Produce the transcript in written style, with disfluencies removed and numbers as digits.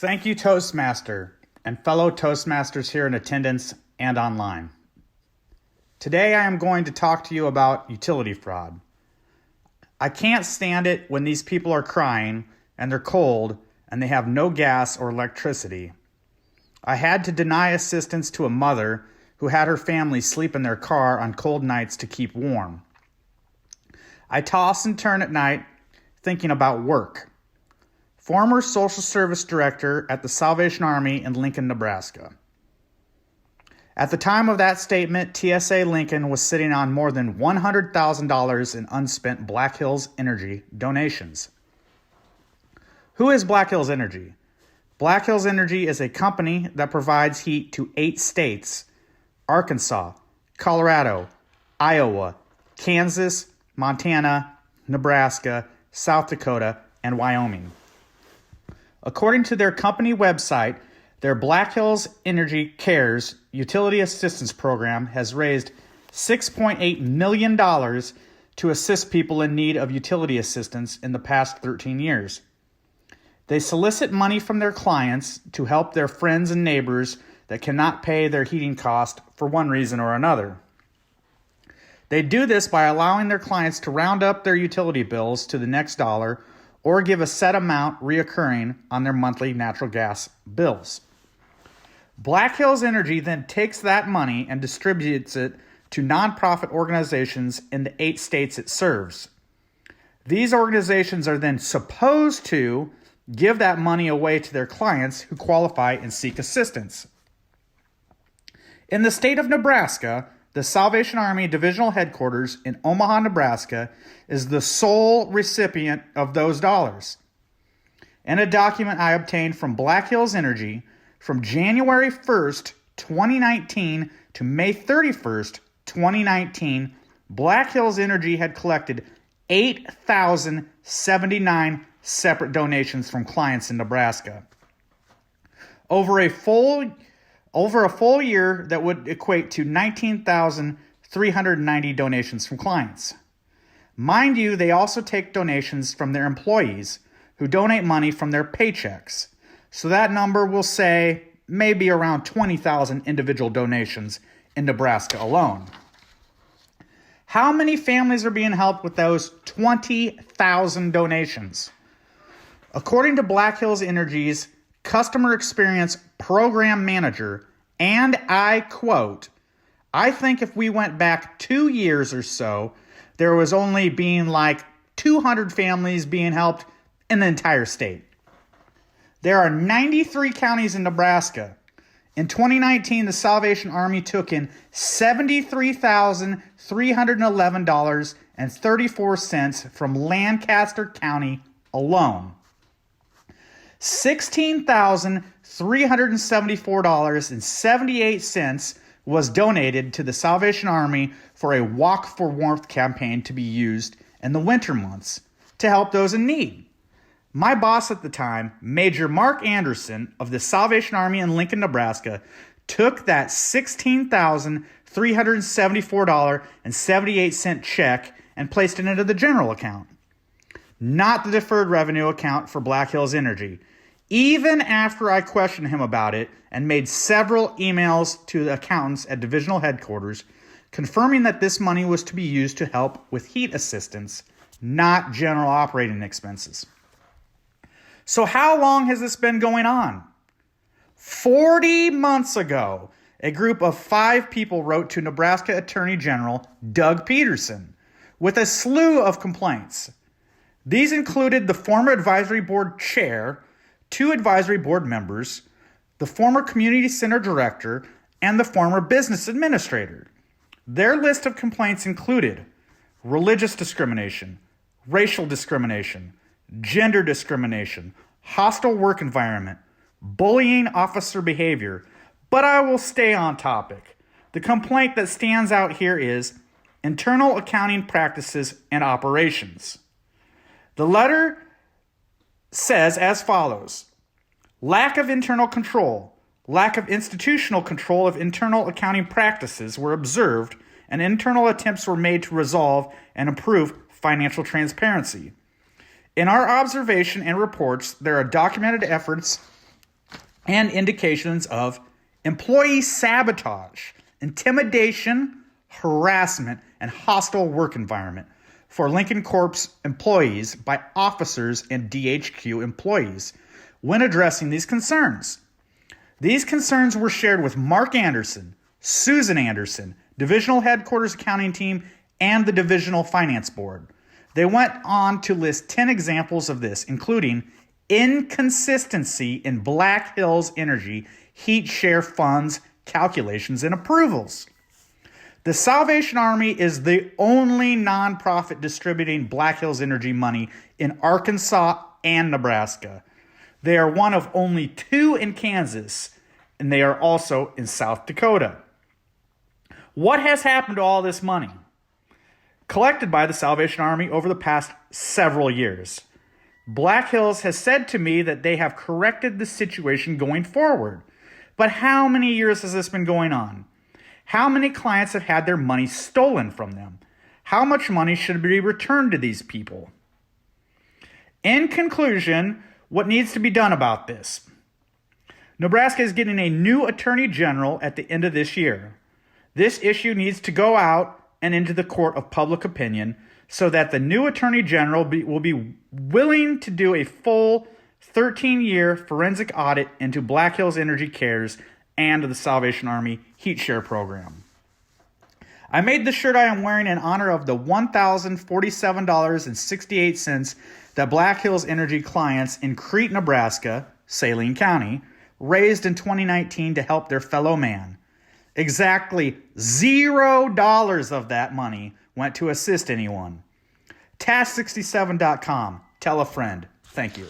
Thank you, Toastmaster, and fellow Toastmasters here in attendance and online. Today I am going to talk to you about utility fraud. I can't stand it when these people are crying and they're cold and they have no gas or electricity. I had to deny assistance to a mother who had her family sleep in their car on cold nights to keep warm. I toss and turn at night thinking about work. Former social service director at the Salvation Army in Lincoln, Nebraska. At the time of that statement, TSA Lincoln was sitting on more than $100,000 in unspent Black Hills Energy donations. Who is Black Hills Energy? Black Hills Energy is a company that provides heat to 8 states: Arkansas, Colorado, Iowa, Kansas, Montana, Nebraska, South Dakota, and Wyoming. According to their company website, their Black Hills Energy Cares Utility Assistance Program has raised $6.8 million to assist people in need of utility assistance in the past 13 years. They solicit money from their clients to help their friends and neighbors that cannot pay their heating cost for one reason or another. They do this by allowing their clients to round up their utility bills to the next dollar or give a set amount reoccurring on their monthly natural gas bills. Black Hills Energy then takes that money and distributes it to nonprofit organizations in the 8 states it serves. These organizations are then supposed to give that money away to their clients who qualify and seek assistance. In the state of Nebraska, the Salvation Army Divisional Headquarters in Omaha, Nebraska, is the sole recipient of those dollars. In a document I obtained from Black Hills Energy, from January 1st, 2019 to May 31st, 2019, Black Hills Energy had collected 8,079 separate donations from clients in Nebraska. Over a full year, that would equate to 19,390 donations from clients. Mind you, they also take donations from their employees who donate money from their paychecks. So that number will say maybe around 20,000 individual donations in Nebraska alone. How many families are being helped with those 20,000 donations? According to Black Hills Energy's Customer Experience Program Manager, and I quote, "I think if we went back 2 years or so, there was only being like 200 families being helped in the entire state." There are 93 counties in Nebraska. In 2019, the Salvation Army took in $73,311.34 from Lancaster County alone. $16,374.78 was donated to the Salvation Army for a Walk for Warmth campaign to be used in the winter months to help those in need. My boss at the time, Major Mark Anderson of the Salvation Army in Lincoln, Nebraska, took that $16,374.78 check and placed it into the general account, not the deferred revenue account for Black Hills Energy, even after I questioned him about it and made several emails to the accountants at divisional headquarters confirming that this money was to be used to help with heat assistance, not general operating expenses. So how long has this been going on? 40 months ago, a group of 5 people wrote to Nebraska Attorney General Doug Peterson with a slew of complaints. These included the former advisory board chair, 2 advisory board members, the former community center director, and the former business administrator. Their list of complaints included religious discrimination, racial discrimination, gender discrimination, hostile work environment, bullying officer behavior. But I will stay on topic. The complaint that stands out here is internal accounting practices and operations. The letter says as follows: lack of internal control, lack of institutional control of internal accounting practices were observed, and internal attempts were made to resolve and improve financial transparency. In our observation and reports, there are documented efforts and indications of employee sabotage, intimidation, harassment, and hostile work environment for Lincoln Corp's employees by officers and DHQ employees when addressing these concerns. These concerns were shared with Mark Anderson, Susan Anderson, Divisional Headquarters Accounting Team, and the Divisional Finance Board. They went on to list 10 examples of this, including inconsistency in Black Hills Energy heat share funds calculations and approvals. The Salvation Army is the only nonprofit distributing Black Hills Energy money in Arkansas and Nebraska. They are one of only 2 in Kansas, and they are also in South Dakota. What has happened to all this money collected by the Salvation Army over the past several years? Black Hills has said to me that they have corrected the situation going forward. But how many years has this been going on? How many clients have had their money stolen from them? How much money should be returned to these people? In conclusion, what needs to be done about this? Nebraska is getting a new attorney general at the end of this year. This issue needs to go out and into the court of public opinion so that the new attorney general will be willing to do a full 13-year forensic audit into Black Hills Energy Cares and the Salvation Army Heat Share Program. I made the shirt I am wearing in honor of the $1,047.68 that Black Hills Energy clients in Crete, Nebraska, Saline County, raised in 2019 to help their fellow man. Exactly $0 of that money went to assist anyone. Task67.com. Tell a friend. Thank you.